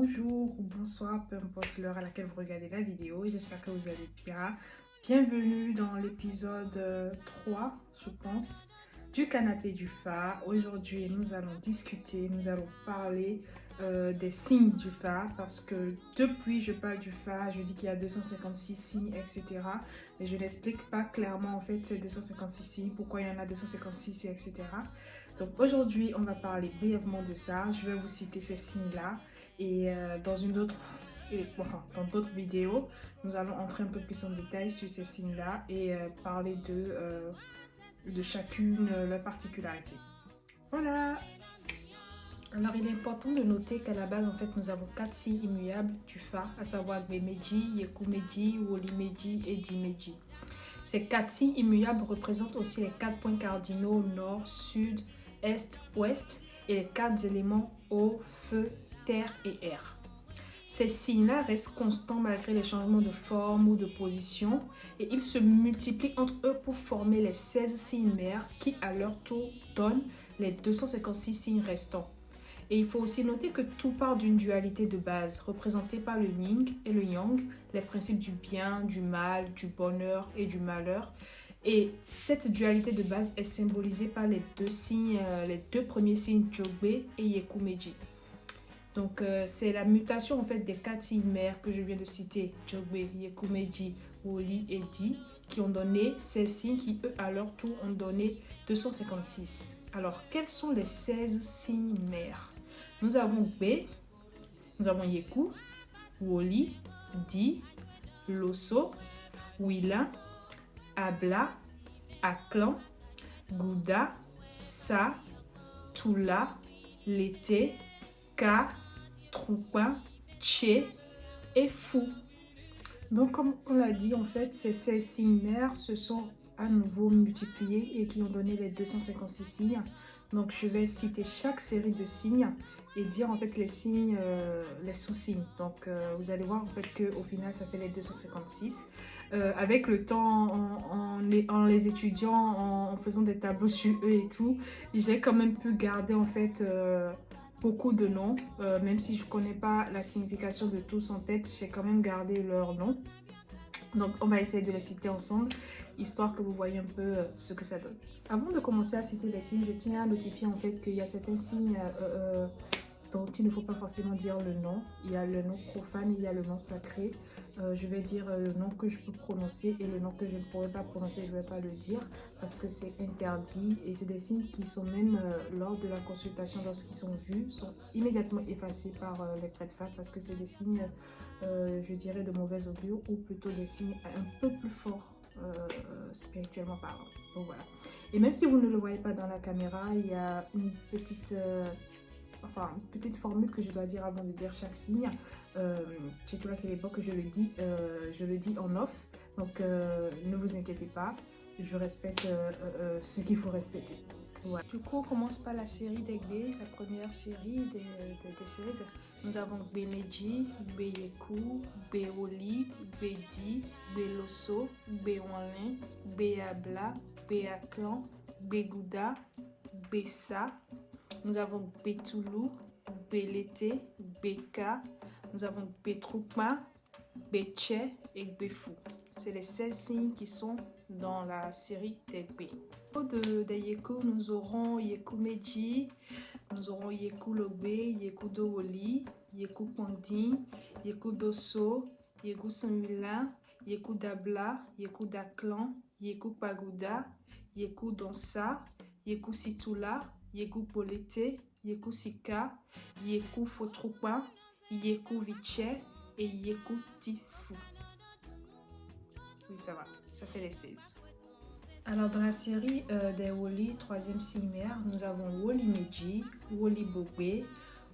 Bonjour ou bonsoir, peu importe l'heure à laquelle vous regardez la vidéo. J'espère que vous allez bien. Bienvenue dans l'épisode 3, je pense, du canapé du phare. Aujourd'hui, nous allons discuter, nous allons parler des signes du phare parce que depuis je parle du phare, je dis qu'il y a 256 signes, etc. Mais je n'explique pas clairement en fait ces 256 signes, pourquoi il y en a 256, etc. Donc aujourd'hui, on va parler brièvement de ça. Je vais vous citer ces signes-là. Et dans dans d'autres vidéos, nous allons entrer un peu plus en détail sur ces signes-là et parler de chacune leur particularité. Voilà. Alors, il est important de noter qu'à la base, en fait, nous avons 4 signes immuables du phare, à savoir Gbemeji, Yekumeji, Wolimeji et Dimeji. Ces 4 signes immuables représentent aussi les 4 points cardinaux nord, sud, est, ouest et les 4 éléments eau, feu, terre et air. Ces signes-là restent constants malgré les changements de forme ou de position et ils se multiplient entre eux pour former les 16 signes mères qui à leur tour donnent les 256 signes restants. Et il faut aussi noter que tout part d'une dualité de base représentée par le yin et le yang, les principes du bien, du mal, du bonheur et du malheur. Et cette dualité de base est symbolisée par les deux premiers signes Jogbe et Yekumeji. Donc c'est la mutation en fait des 4 signes mères que je viens de citer, Jogbe, Yekumeji, Woli et Di, qui ont donné ces signes qui eux à leur tour ont donné 256. Alors quels sont les 16 signes mères? Nous avons B, nous avons Yeku, Woli, Di, Loso, Wila, Abla, Aklan, Gouda, Sa, Tula, L'été, Ka, Troupin, Tché et Fou. Donc comme on l'a dit, en fait, ces 16 signes mères se sont à nouveau multipliés et qui ont donné les 256 signes. Donc je vais citer chaque série de signes et dire en fait les signes, les sous-signes. Donc vous allez voir en fait qu'au final ça fait les 256. Avec le temps, en les étudiant, en faisant des tableaux sur eux et tout, j'ai quand même pu garder en fait beaucoup de noms. Même si je ne connais pas la signification de tous en tête, j'ai quand même gardé leurs noms. Donc on va essayer de les citer ensemble, histoire que vous voyez un peu ce que ça donne. Avant de commencer à citer les signes, je tiens à notifier en fait qu'il y a certains signes dont il ne faut pas forcément dire le nom. Il y a le nom profane, il y a le nom sacré. Je vais dire le nom que je peux prononcer et le nom que je ne pourrais pas prononcer, je ne vais pas le dire parce que c'est interdit. Et c'est des signes qui sont même lors de la consultation, lorsqu'ils sont vus, sont immédiatement effacés par les prêtres-femmes parce que c'est des signes, je dirais, de mauvais augure ou plutôt des signes un peu plus forts spirituellement parlant. Donc voilà. Et même si vous ne le voyez pas dans la caméra, il y a une petite formule que je dois dire avant de dire chaque signe. J'ai tout là qui est bon que je le dis en off. Donc ne vous inquiétez pas, je respecte ce qu'il faut respecter. Voilà. Du coup, on commence par la série d'Egbe, la première série des 16. Nous avons Gbemeji, Gbeyeku, Gbewoli, Gbedi, Gbeloso, Gbewolin, Gbeyabla, Gbeyaklan, Gbegouda, Gbesa. Nous avons Gbetoulou, Gbelete, Gbeka. Nous avons Gbetroupa, Gbetche et Gbefou. C'est les 16 signes qui sont dans la série d'Egbe. Des Yeku, nous aurons Yekumeji, nous aurons Yeku Logbe, Yeku Dowoli, Yeku Pandi, Yeku Dosso, Yeku Sanwila, Yeku Dabla, Yeku Daklan, Yeku Pagouda, Yeku Donsa, Yeku Situla, Yeku Polete, Yeku Sika, Yeku Fotroupa, Yeku Viche et Yeku Tifou. Oui, ça va, ça fait les 16. Alors dans la série des Woli, troisième signe mère, nous avons Woli Meji, Woli Bogbe,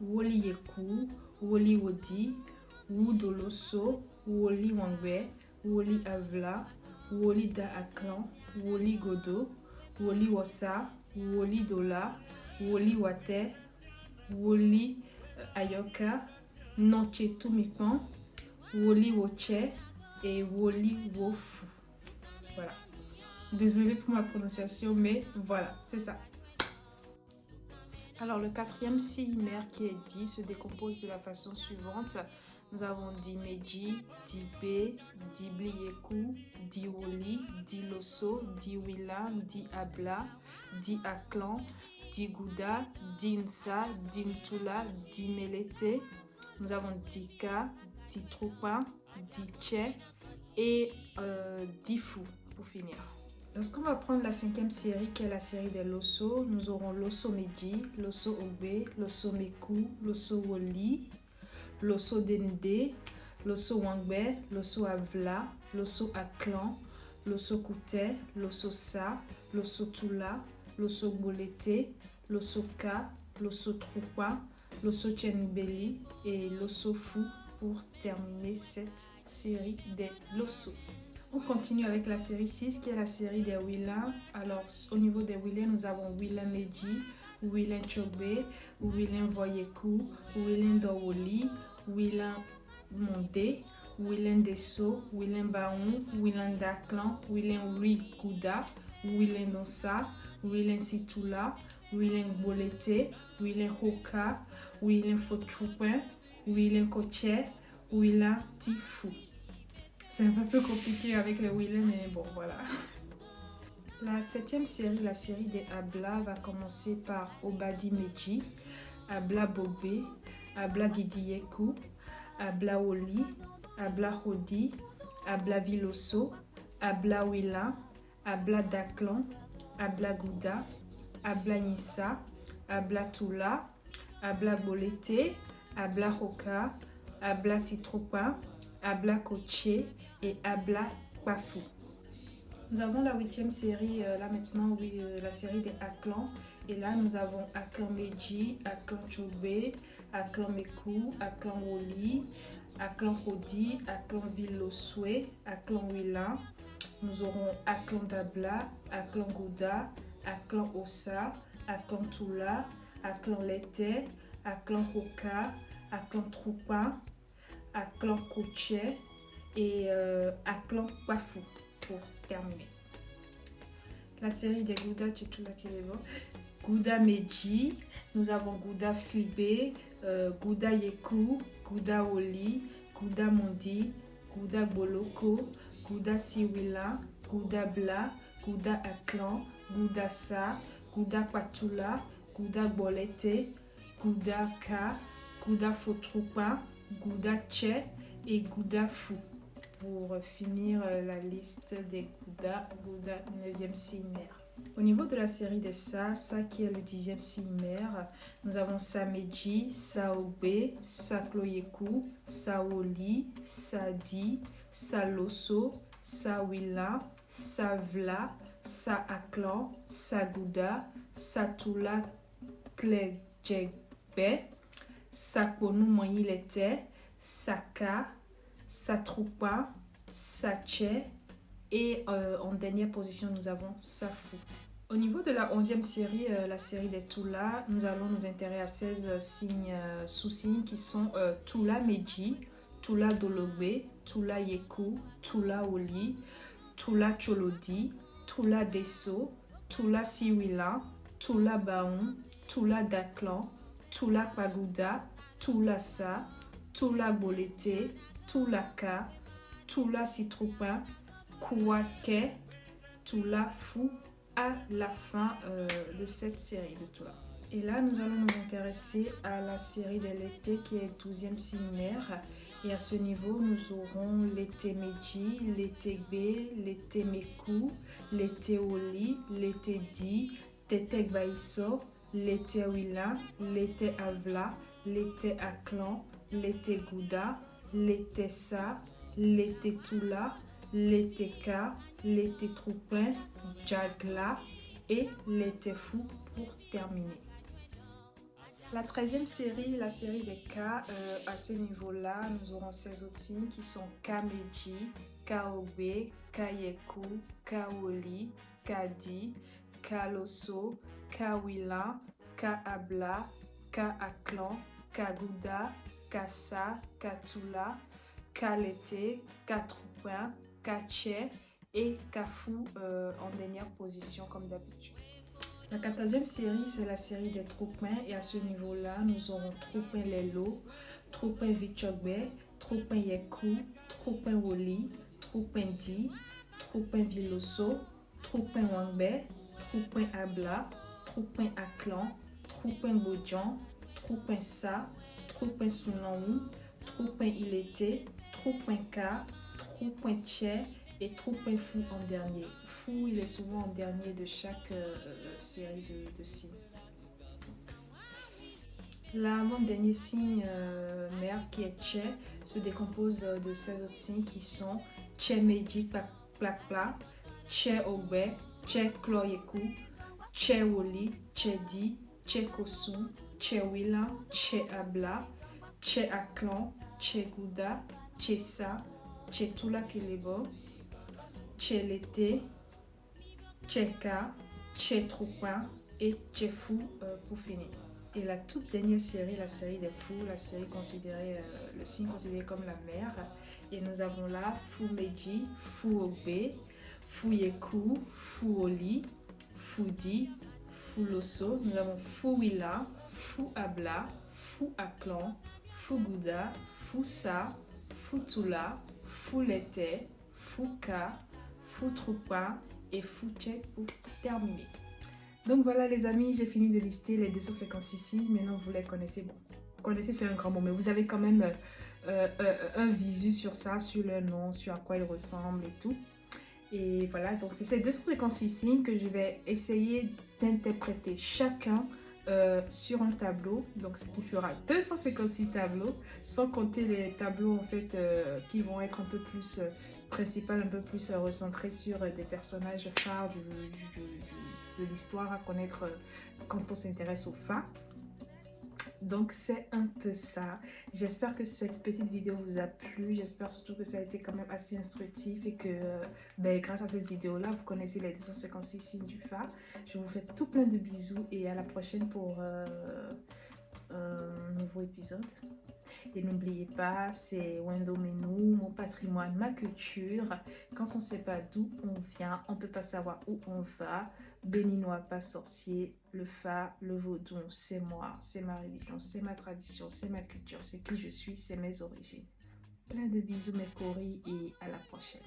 Woli Yeku, Woli Wodi, Wudoloso, Woli Wangbe, Woli Avla, Woli Da Aklan, Woli Godo, Woli Wosa, Woli Dola, Woli Wate, Woli Ayoka, Nonche Tumipan, Woli Woche et Woli Wofu. Voilà. Désolée pour ma prononciation, mais voilà, c'est ça. Alors le quatrième signe-mère qui est dit se décompose de la façon suivante. Nous avons di Meji, di Be, di Blieku, di Woli, di Loso, di Wila, di Abla, di Aklan, di Gouda, di Nsa, di Ntula, di Melete. Nous avons di Ka, di Trupa, di Che et di Fu pour finir. Lorsqu'on va prendre la cinquième série qui est la série des Loso, nous aurons Loso Meji, Loso Ogbe, Loso Meku, Loso Woli, Loso Dende, Loso Wangbe, Loso Avla, Loso Aklan, Loso Koute, Loso Sa, Loso Tula, Loso Bolete, Loso Ka, Loso Trupa, Loso Chenbeli et Loso Fu pour terminer cette série des Loso. On continue avec la série 6 qui est la série des Wila. Alors au niveau des Wila, nous avons Wila Meji, Wila Chogbe, Wila Voyeku, Wila Dowoli, Wila Monde, Wila Deso, Wila Baon, Wila Daklan, Wila Ri Kuda, Wila Nosa, Wila Situla, Wila Bolete, Wila Hoka, Wila Fotchupin, Wila Koche, Wila Tifu. C'est un peu compliqué avec les Wila, mais bon, voilà. La septième série, la série des Abla, va commencer par Obadi Meji, Abla Bobe, Abla Gidieku, Abla Oli, Abla Hodi, Abla Viloso, Abla Wila, Abla Daklan, Abla Gouda, Abla Nissa, Abla Tula, Abla Bolete, Abla Hoka, Abla Citropa, Abla Koche et Abla Pafu. Nous avons la huitième série, là maintenant, oui, la série des Aklan. Et là, nous avons Aklan Meji, Aklan Chogbe, Aklan Meku, Aklan Woli, Aklan Hodi, Aklan Viloswe, Aklan Wila. Nous aurons Aklan Dabla, Aklan Gouda, Aklan Osa, Aklan Tula, Aklan Lete, Aklan Hoka, Aklan Trupa, Aklan Koche et Aklan Pafu pour terminer. La série des Gouda Tchitula Kelebo. Gouda Meji, nous avons Gouda Fibe, Gouda Yeku, Gouda Oli, Gouda Mondi, Gouda Boloko, Gouda Siwila, Gouda Bla, Gouda Aklan, Gouda Sa, Gouda Patula, Gouda Bolete, Gouda Ka, Gouda Fotrupa, Gouda Che et Gouda Fu. Pour finir la liste des Gouda, Gouda 9e signe-mère. Au niveau de la série des Sa qui est le 10e signe-mère, nous avons Sa Meji, Sa Obe, Sa Kloyeku, Sa Oli, Sa Di, Sa Loso, Sa Wila, Sa Vla, Sa Aklan, Sa Gouda, Sa Tula Klejegbe, Sa Ponu Moyilete, Sa Ka, Sa Trupa, Sa Che et en dernière position nous avons Sa Fu. Au niveau de la 11e série, la série des Tula, nous allons nous intéresser à 16 signes sous-signes qui sont Tula Meji, Tula Dolobe, Tula Yeku, Tula Oli, Tula Cholodi, Tula Deso, Tula Siwila, Tula Baon, Tula Daklan, Tula Paguda, Tula Sa, Tula Bolete, Tula Ka, Tula Citropa, Kouake, Tula Fu à la fin de cette série de Tula. Et là, nous allons nous intéresser à la série de l'été qui est 12e signe-mère. Et à ce niveau, nous aurons l'été Meji, l'été Be, l'été Meku, l'été Oli, l'été Di, l'été Baiso, l'été Wila, l'été Avla, l'été Aklan, l'été Gouda, l'été Sa, l'été Tula, l'été Ka, l'été Troupin, Jagla et l'été Fou pour terminer. La 13e série, la série des Ka, à ce niveau-là, nous aurons 16 autres signes qui sont Kameji, Kaobe, Kayeku, Kaoli, Kadi, Kaloso, Kawila, Kaabla, Kaaklan, Kaguda, Kasa, Katula, Kalete, Katroupin, Kache et Kafu en dernière position comme d'habitude. La 14e série, c'est la série des Troupins et à ce niveau-là, nous aurons Troupin Lelo, Troupin Vichogbe, Troupin Yeku, Troupin Woli, Troupin Di, Troupin Viloso, Troupin Wangbe, Troupin Abla, Troupin Aklan, Troupin Bodjan, Troupin Sa, Troupin Sunaou, Troupin Ilete, Troupin Ka, Troupin Tché et Troupin Fou en dernier. Fou, il est souvent en dernier de chaque série de signes. L'avant-dernier signe mère qui est Tché se décompose de 16 autres signes qui sont Tché Meji Plakpla, Tché Ogbe, Tché Kloyeku, Tché Woli, Tché Di, Tché Kosun, Tché Wila, Tché Abla, Tché Aklan, Tché Gouda, Tché Sa, Tché Tula Kelebo, Tché Lete, Tché Ka, Tché Troupin et Tché Fou pour finir. Et la toute dernière série, la série des fous, la série considérée, le signe considéré comme la mère. Et nous avons là Fou Meji, Fou Ogbe, Fou Yeku, Fou Oli, Fou Di, Fou Loso. Nous avons Fou Wila, Fou Abla, Fou Aklan, Fou Gouda, Fou Sa, Fou Tula, Fou Lete, Fou Ka, Fou Troupa et Fou Tché pour terminer. Donc voilà les amis, j'ai fini de lister les 256 signes. Maintenant vous les connaissez. Bon, connaissez c'est un grand mot, mais vous avez quand même un visu sur ça, sur leur nom, sur à quoi ils ressemblent et tout. Et voilà, donc c'est ces 256 signes que je vais essayer d'interpréter chacun sur un tableau. Donc ce qui fera 256 tableaux, sans compter les tableaux en fait qui vont être un peu plus principal, un peu plus recentrés sur des personnages phares de l'histoire à connaître quand on s'intéresse aux Fa. Donc c'est un peu ça. J'espère que cette petite vidéo vous a plu. J'espère surtout que ça a été quand même assez instructif et que grâce à cette vidéo là vous connaissez les 256 signes du Fa. Je vous fais tout plein de bisous et à la prochaine pour un nouveau épisode. Et n'oubliez pas, c'est Wendo Menu, mon patrimoine, ma culture. Quand on ne sait pas d'où on vient, on ne peut pas savoir où on va. Béninois, pas sorcier, le Fa, le vaudou, c'est moi, c'est ma religion, c'est ma tradition, c'est ma culture, c'est qui je suis, c'est mes origines. Plein de bisous mes coris et à la prochaine.